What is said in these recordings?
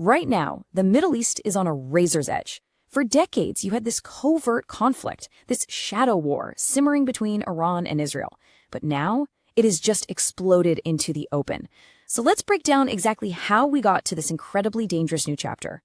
Right now, the Middle East is on a razor's edge. For decades, you had this covert conflict, this shadow war simmering between Iran and Israel. But now, it has just exploded into the open. So let's break down exactly how we got to this incredibly dangerous new chapter.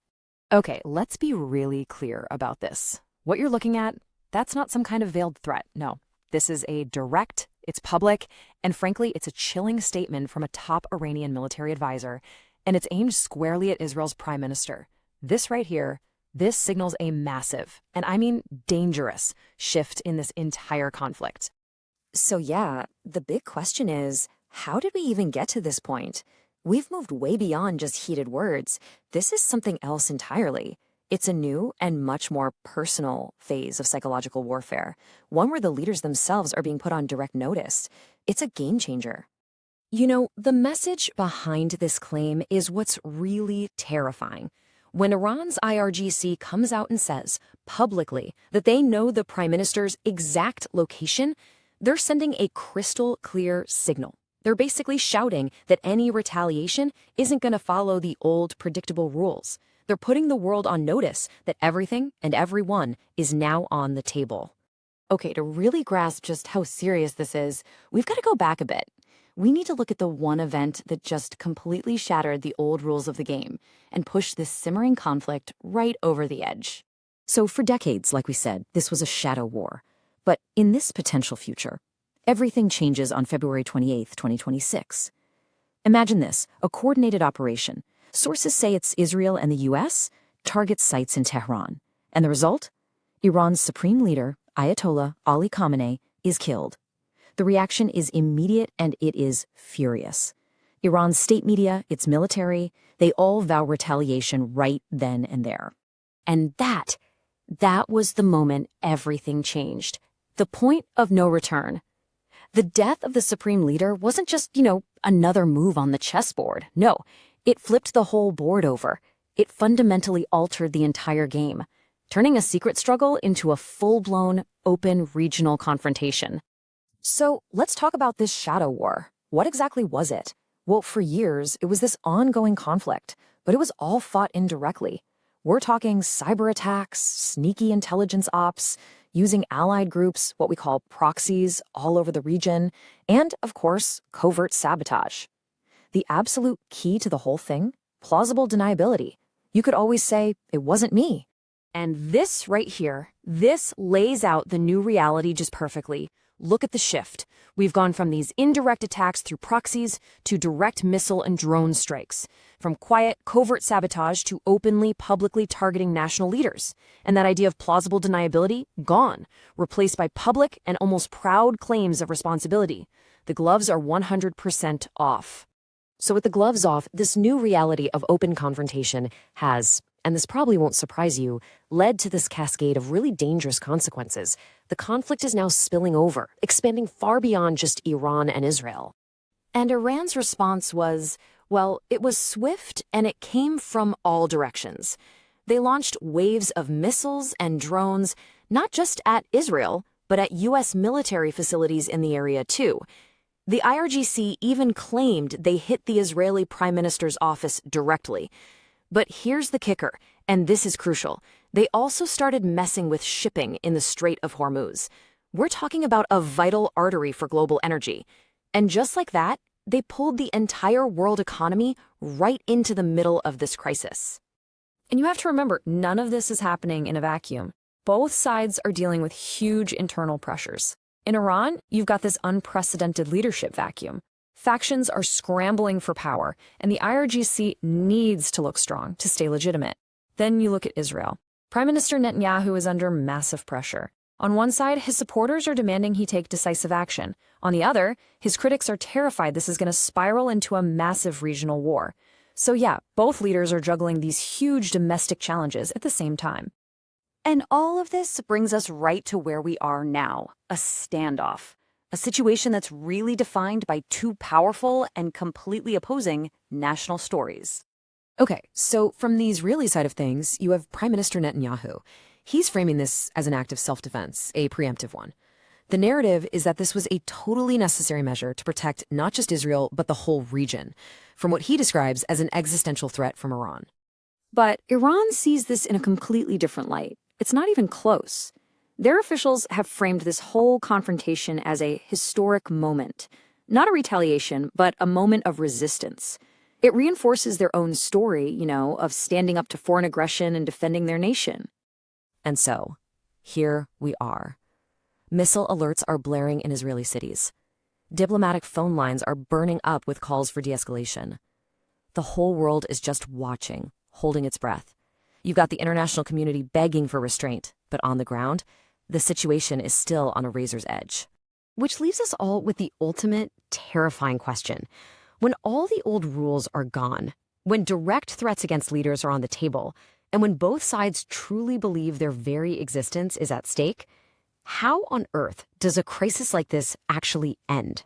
Okay, let's be really clear about this. What you're looking at, that's not some kind of veiled threat. No, this is a direct, it's public, and frankly, it's a chilling statement from a top Iranian military advisor, and it's aimed squarely at Israel's prime minister. This right here, this signals a massive, and I mean dangerous, shift in this entire conflict. So yeah, the big question is, how did we even get to this point? We've moved way beyond just heated words. This is something else entirely. It's a new and much more personal phase of psychological warfare, one where the leaders themselves are being put on direct notice. It's a game changer. You know, the message behind this claim is what's really terrifying. When Iran's IRGC comes out and says publicly that they know the prime minister's exact location, they're sending a crystal clear signal. They're basically shouting that any retaliation isn't going to follow the old predictable rules. They're putting the world on notice that everything and everyone is now on the table. Okay, to really grasp just how serious this is, we've got to go back a bit. We need to look at the one event that just completely shattered the old rules of the game and pushed this simmering conflict right over the edge. So for decades, like we said, this was a shadow war. But in this potential future, everything changes on February 28, 2026. Imagine this, a coordinated operation. Sources say it's Israel and the U.S. target sites in Tehran. And the result? Iran's supreme leader, Ayatollah Ali Khamenei, is killed. The reaction is immediate and it is furious. Iran's state media, its military, they all vow retaliation right then and there. And that was the moment everything changed. The point of no return. The death of the supreme leader wasn't just, another move on the chessboard. No, it flipped the whole board over. It fundamentally altered the entire game, turning a secret struggle into a full-blown, open regional confrontation. So let's talk about this shadow war. What exactly was it? Well, for years, it was this ongoing conflict, but it was all fought indirectly. We're talking cyber attacks, sneaky intelligence ops, using allied groups, what we call proxies, all over the region, and, of course, covert sabotage. The absolute key to the whole thing? Plausible deniability. You could always say, it wasn't me. And this right here, this lays out the new reality just perfectly. Look at the shift. We've gone from these indirect attacks through proxies to direct missile and drone strikes, from quiet, covert sabotage to openly, publicly targeting national leaders. And that idea of plausible deniability, gone, replaced by public and almost proud claims of responsibility. The gloves are 100% off. So with the gloves off, this new reality of open confrontation has, and this probably won't surprise you, led to this cascade of really dangerous consequences. The conflict is now spilling over, expanding far beyond just Iran and Israel. And Iran's response was, well, it was swift and it came from all directions. They launched waves of missiles and drones, not just at Israel, but at U.S. military facilities in the area too. The IRGC even claimed they hit the Israeli Prime Minister's office directly. But here's the kicker, and this is crucial. They also started messing with shipping in the Strait of Hormuz. We're talking about a vital artery for global energy. And just like that, they pulled the entire world economy right into the middle of this crisis. And you have to remember, none of this is happening in a vacuum. Both sides are dealing with huge internal pressures. In Iran, you've got this unprecedented leadership vacuum. Factions are scrambling for power, and the IRGC needs to look strong to stay legitimate. Then you look at Israel. Prime Minister Netanyahu is under massive pressure. On one side, his supporters are demanding he take decisive action. On the other, his critics are terrified this is going to spiral into a massive regional war. So yeah, both leaders are juggling these huge domestic challenges at the same time. And all of this brings us right to where we are now, a standoff. A situation that's really defined by two powerful and completely opposing national stories. Okay, so from the Israeli side of things, you have Prime Minister Netanyahu. He's framing this as an act of self-defense, a preemptive one. The narrative is that this was a totally necessary measure to protect not just Israel, but the whole region, from what he describes as an existential threat from Iran. But Iran sees this in a completely different light. It's not even close. Their officials have framed this whole confrontation as a historic moment. Not a retaliation, but a moment of resistance. It reinforces their own story, of standing up to foreign aggression and defending their nation. And so, here we are. Missile alerts are blaring in Israeli cities. Diplomatic phone lines are burning up with calls for de-escalation. The whole world is just watching, holding its breath. You've got the international community begging for restraint, but on the ground, the situation is still on a razor's edge. Which leaves us all with the ultimate, terrifying question. When all the old rules are gone, when direct threats against leaders are on the table, and when both sides truly believe their very existence is at stake, how on earth does a crisis like this actually end?